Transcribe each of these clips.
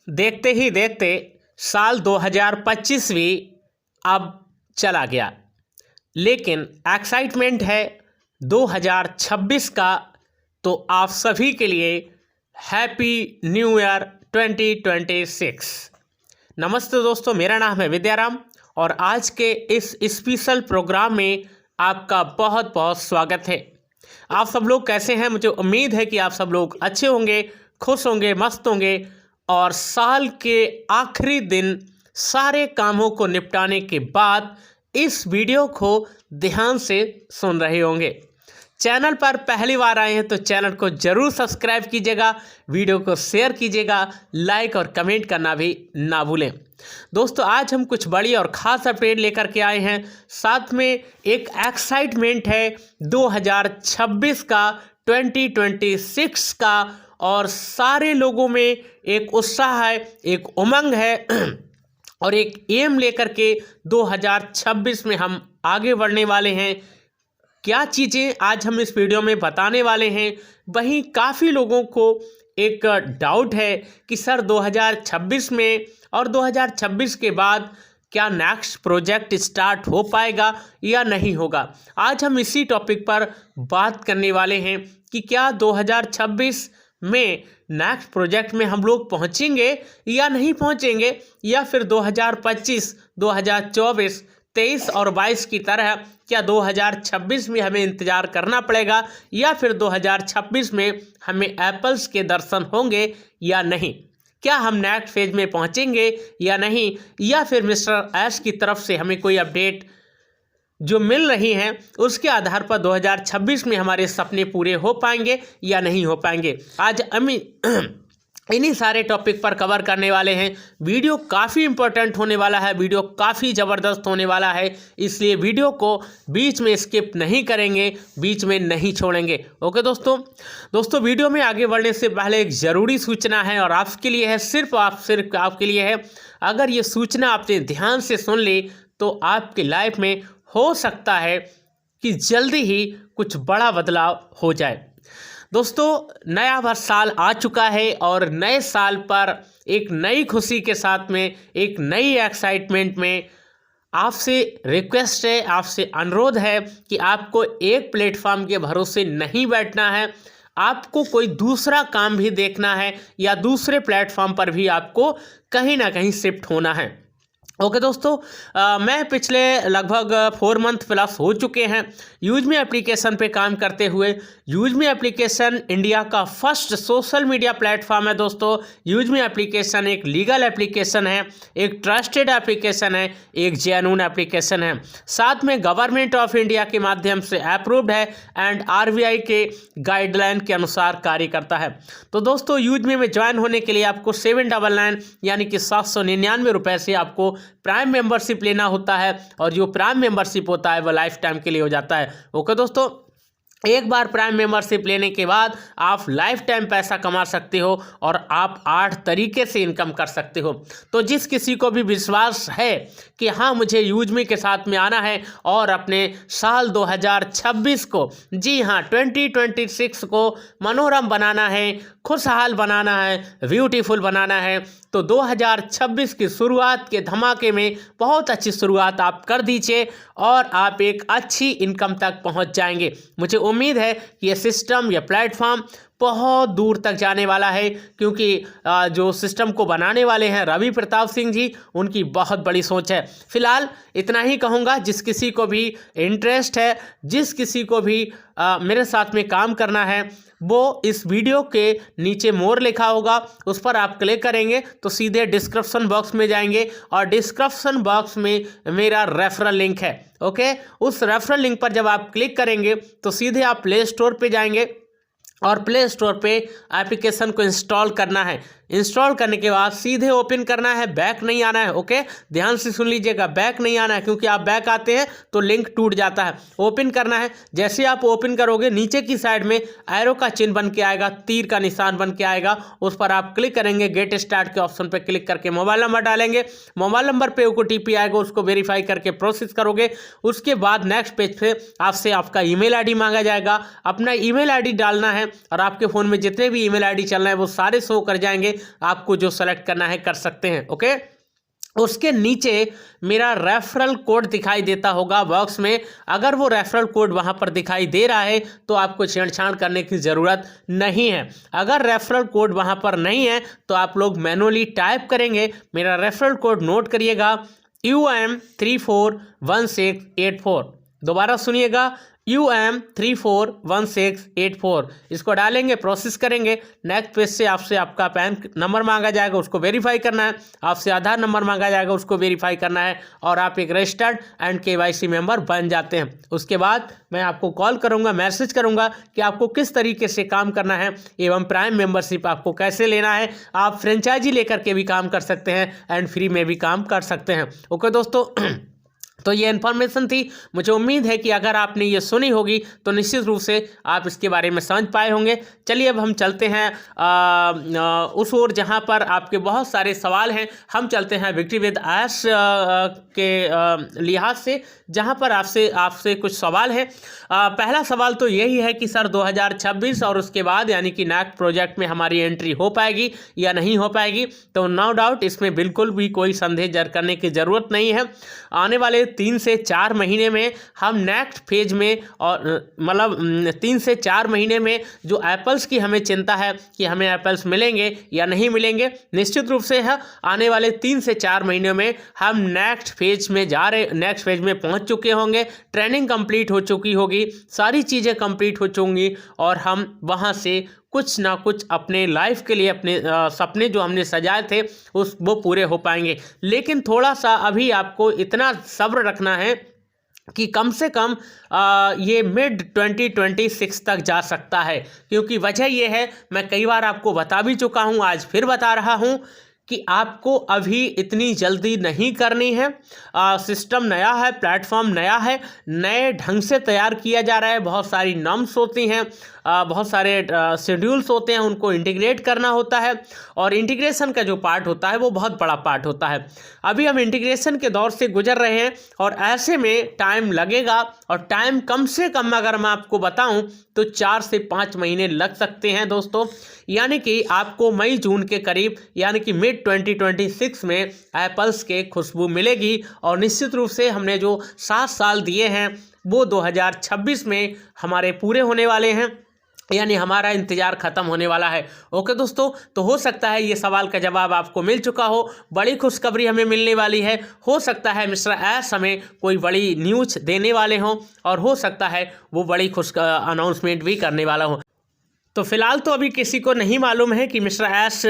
देखते ही देखते साल 2025 भी अब चला गया, लेकिन एक्साइटमेंट है 2026 का। तो आप सभी के लिए हैप्पी न्यू ईयर 2026। नमस्ते दोस्तों, मेरा नाम है विद्याराम और आज के इस स्पेशल प्रोग्राम में आपका बहुत बहुत स्वागत है। आप सब लोग कैसे हैं? मुझे उम्मीद है कि आप सब लोग अच्छे होंगे, खुश होंगे, मस्त होंगे और साल के आखिरी दिन सारे कामों को निपटाने के बाद इस वीडियो को ध्यान से सुन रहे होंगे। चैनल पर पहली बार आए हैं तो चैनल को जरूर सब्सक्राइब कीजिएगा, वीडियो को शेयर कीजिएगा, लाइक और कमेंट करना भी ना भूलें। दोस्तों, आज हम कुछ बड़ी और ख़ास अपडेट लेकर के आए हैं। साथ में एक एक्साइटमेंट है 2026 का, 2026 का, और सारे लोगों में एक उत्साह है, एक उमंग है और एक एम लेकर के 2026 में हम आगे बढ़ने वाले हैं। क्या चीज़ें आज हम इस वीडियो में बताने वाले हैं। वहीं काफ़ी लोगों को एक डाउट है कि सर 2026 में और 2026 के बाद क्या नेक्स्ट प्रोजेक्ट स्टार्ट हो पाएगा या नहीं होगा। आज हम इसी टॉपिक पर बात करने वाले हैं कि क्या 2026 में नेक्स्ट प्रोजेक्ट में हम लोग पहुंचेंगे या नहीं पहुंचेंगे, या फिर 2025, 2024, 23 और 22 की तरह क्या 2026 में हमें इंतज़ार करना पड़ेगा, या फिर 2026 में हमें एप्पल्स के दर्शन होंगे या नहीं। क्या हम नेक्स्ट फेज में पहुंचेंगे या नहीं, या फिर मिस्टर एश की तरफ से हमें कोई अपडेट जो मिल रही हैं उसके आधार पर 2026 में हमारे सपने पूरे हो पाएंगे या नहीं हो पाएंगे। आज हम इन्हीं सारे टॉपिक पर कवर करने वाले हैं। वीडियो काफ़ी इंपॉर्टेंट होने वाला है, वीडियो काफ़ी ज़बरदस्त होने वाला है, इसलिए वीडियो को बीच में स्किप नहीं करेंगे, बीच में नहीं छोड़ेंगे। ओके दोस्तों, वीडियो में आगे बढ़ने से पहले एक ज़रूरी सूचना है और आपके लिए है, सिर्फ आपके लिए है। अगर ये सूचना आपने ध्यान से सुन ली तो आपकी लाइफ में हो सकता है कि जल्दी ही कुछ बड़ा बदलाव हो जाए। दोस्तों, नया वर्ष साल आ चुका है और नए साल पर एक नई खुशी के साथ में, एक नई एक्साइटमेंट में आपसे रिक्वेस्ट है, आपसे अनुरोध है कि आपको एक प्लेटफॉर्म के भरोसे नहीं बैठना है। आपको कोई दूसरा काम भी देखना है या दूसरे प्लेटफॉर्म पर भी आपको कहीं ना कहीं शिफ्ट होना है। ओके दोस्तों, मैं पिछले लगभग 4 मंथ प्लस हो चुके हैं यूजमी एप्लीकेशन पे काम करते हुए। यूजमी एप्लीकेशन इंडिया का फर्स्ट सोशल मीडिया प्लेटफॉर्म है दोस्तों। यूजमी एप्लीकेशन एक लीगल एप्लीकेशन है, एक ट्रस्टेड एप्लीकेशन है, एक जेन्युइन एप्लीकेशन है। साथ में गवर्नमेंट ऑफ इंडिया के माध्यम से अप्रूव्ड है एंड आरबीआई के गाइडलाइन के अनुसार कार्य करता है। तो दोस्तों, यूजमी में ज्वाइन होने के लिए आपको 799 यानी कि 799 रुपये से आपको प्राइम मेंबरशिप लेना होता है, और जो प्राइम मेंबरशिप होता है वो लाइफ टाइम के लिए हो जाता है। ओके दोस्तों, एक बार प्राइम मेंबरशिप लेने के बाद आप लाइफ टाइम पैसा कमा सकते हो और आप 8 तरीके से इनकम कर सकते हो। तो जिस किसी को भी विश्वास है कि हाँ मुझे यूजमी के साथ में आना है और अपने साल 2026 को, जी हाँ 2026 को मनोरम बनाना है, खुशहाल बनाना है, ब्यूटीफुल बनाना है, तो 2026 की शुरुआत के धमाके में बहुत अच्छी शुरुआत आप कर दीजिए और आप एक अच्छी इनकम तक पहुंच जाएंगे। मुझे उम्मीद है कि ये सिस्टम, ये प्लेटफॉर्म बहुत दूर तक जाने वाला है, क्योंकि जो सिस्टम को बनाने वाले हैं रवि प्रताप सिंह जी, उनकी बहुत बड़ी सोच है। फिलहाल इतना ही कहूँगा, जिस किसी को भी इंटरेस्ट है, जिस किसी को भी मेरे साथ में काम करना है, वो इस वीडियो के नीचे मोर लिखा होगा, उस पर आप क्लिक करेंगे तो सीधे डिस्क्रिप्शन बॉक्स में जाएंगे और डिस्क्रिप्शन बॉक्स में मेरा रेफरल लिंक है। ओके, उस रेफरल लिंक पर जब आप क्लिक करेंगे तो सीधे आप प्ले स्टोर पे जाएंगे और प्ले स्टोर पे एप्लीकेशन को इंस्टॉल करना है। इंस्टॉल करने के बाद सीधे ओपन करना है, बैक नहीं आना है। ओके, ध्यान से सुन लीजिएगा, बैक नहीं आना है, क्योंकि आप बैक आते हैं तो लिंक टूट जाता है। ओपन करना है। जैसे आप ओपन करोगे नीचे की साइड में एरो का चिन्ह बन के आएगा, तीर का निशान बन के आएगा, उस पर आप क्लिक करेंगे। गेट स्टार्ट के ऑप्शन पर क्लिक करके मोबाइल नंबर डालेंगे, मोबाइल नंबर पे OTP आएगा, उसको वेरीफाई करके प्रोसेस करोगे। उसके बाद नेक्स्ट पेज पे आपसे आपका ईमेल आईडी मांगा जाएगा। अपना ईमेल आईडी डालना है और आपके फ़ोन में जितने भी ईमेल आईडी चल रहे हैं वो सारे शो कर जाएंगे। आपको जो सेलेक्ट करना है कर सकते हैं। ओके, उसके नीचे मेरा रेफरल कोड दिखाई देता होगा बॉक्स में। अगर वो रेफरल कोड वहाँ पर दिखाई दे रहा है तो आपको छेड़छाड़ करने की ज़रूरत नहीं है। अगर रेफरल कोड वहाँ पर नहीं है तो आप लोग मैनुअली टाइप करेंगे। मेरा रेफरल कोड नोट करिएगा, UM341684। दोबारा सुनिएगा, UM341684। इसको डालेंगे, प्रोसेस करेंगे। नेक्स्ट पेज से आपसे आपका पैन नंबर मांगा जाएगा, उसको वेरीफाई करना है। आपसे आधार नंबर मांगा जाएगा, उसको वेरीफाई करना है और आप एक रजिस्टर्ड एंड KYC मेंबर बन जाते हैं। उसके बाद मैं आपको कॉल करूंगा, मैसेज करूंगा कि आपको किस तरीके से काम करना है एवं प्राइम मेंबरशिप आपको कैसे लेना है। आप फ्रेंचाइजी लेकर के भी काम कर सकते हैं एंड फ्री में भी काम कर सकते हैं। ओके दोस्तों, तो ये इन्फॉर्मेशन थी। मुझे उम्मीद है कि अगर आपने ये सुनी होगी तो निश्चित रूप से आप इसके बारे में समझ पाए होंगे। चलिए अब हम चलते हैं उस ओर जहां पर आपके बहुत सारे सवाल हैं। हम चलते हैं विक्ट्री विद ऐश के लिहाज से, जहां पर आपसे कुछ सवाल हैं। पहला सवाल तो यही है कि सर 2026 और उसके बाद यानी कि NACT प्रोजेक्ट में हमारी एंट्री हो पाएगी या नहीं हो पाएगी। तो नो डाउट इसमें बिल्कुल भी कोई संदेह करने की ज़रूरत नहीं है। आने वाले 3 से 4 महीने में हम नेक्स्ट फेज में, और मतलब 3 से 4 महीने में जो एप्पल्स की हमें चिंता है कि हमें एप्पल्स मिलेंगे या नहीं मिलेंगे, निश्चित रूप से है आने वाले 3 से 4 महीनों में हम नेक्स्ट फेज में नेक्स्ट फेज में पहुंच चुके होंगे। ट्रेनिंग कंप्लीट हो चुकी होगी, सारी चीज़ें कंप्लीट हो चुकी और हम वहां से कुछ ना कुछ अपने लाइफ के लिए, अपने सपने जो हमने सजाए थे वो पूरे हो पाएंगे। लेकिन थोड़ा सा अभी आपको इतना सब्र रखना है कि कम से कम ये मिड 2026 तक जा सकता है। क्योंकि वजह ये है, मैं कई बार आपको बता भी चुका हूँ, आज फिर बता रहा हूँ कि आपको अभी इतनी जल्दी नहीं करनी है। सिस्टम नया है, प्लेटफॉर्म नया है, नए ढंग से तैयार किया जा रहा है। बहुत सारी नॉर्म्स होती हैं, बहुत सारे शेड्यूल्स होते हैं, उनको इंटीग्रेट करना होता है और इंटीग्रेशन का जो पार्ट होता है वो बहुत बड़ा पार्ट होता है। अभी हम इंटीग्रेशन के दौर से गुजर रहे हैं और ऐसे में टाइम लगेगा, और टाइम कम से कम अगर मैं आपको बताऊं तो 4 से 5 महीने लग सकते हैं दोस्तों। यानी कि आपको मई जून के करीब यानी कि मिड 2026 में एप्पल्स के खुशबू मिलेगी। और निश्चित रूप से हमने जो 7 साल दिए हैं वो 2026 में हमारे पूरे होने वाले हैं, यानी हमारा इंतज़ार ख़त्म होने वाला है। ओके दोस्तों, तो हो सकता है ये सवाल का जवाब आपको मिल चुका हो। बड़ी खुशखबरी हमें मिलने वाली है। हो सकता है मिस्टर ऐश हमें कोई बड़ी न्यूज़ देने वाले हों और हो सकता है वो बड़ी खुश अनाउंसमेंट भी करने वाला हो। तो फिलहाल तो अभी किसी को नहीं मालूम है कि मिस्टर ऐश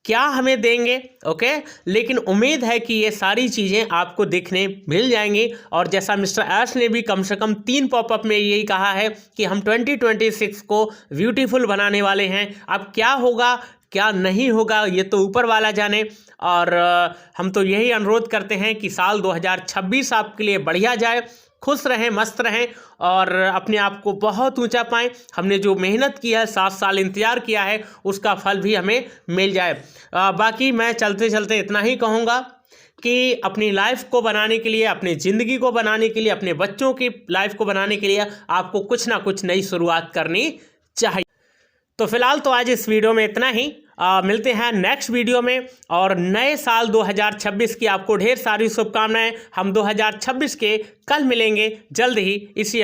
क्या हमें देंगे। ओके, लेकिन उम्मीद है कि ये सारी चीज़ें आपको देखने मिल जाएंगी। और जैसा मिस्टर ऐश ने भी कम से कम 3 पॉपअप में यही कहा है कि हम 2026 को ब्यूटीफुल बनाने वाले हैं। अब क्या होगा क्या नहीं होगा ये तो ऊपर वाला जाने, और हम तो यही अनुरोध करते हैं कि साल 2026 आपके लिए बढ़िया जाए। खुश रहें, मस्त रहें और अपने आप को बहुत ऊंचा पाएं। हमने जो मेहनत की है, 7 साल इंतज़ार किया है, उसका फल भी हमें मिल जाए। बाकी मैं चलते चलते इतना ही कहूँगा कि अपनी लाइफ को बनाने के लिए, अपनी ज़िंदगी को बनाने के लिए, अपने बच्चों की लाइफ को बनाने के लिए आपको कुछ ना कुछ नई शुरुआत करनी चाहिए। तो फिलहाल तो आज इस वीडियो में इतना ही। मिलते हैं नेक्स्ट वीडियो में, और नए साल 2026 की आपको ढेर सारी शुभकामनाएं। हम 2026 के कल मिलेंगे जल्द ही इसी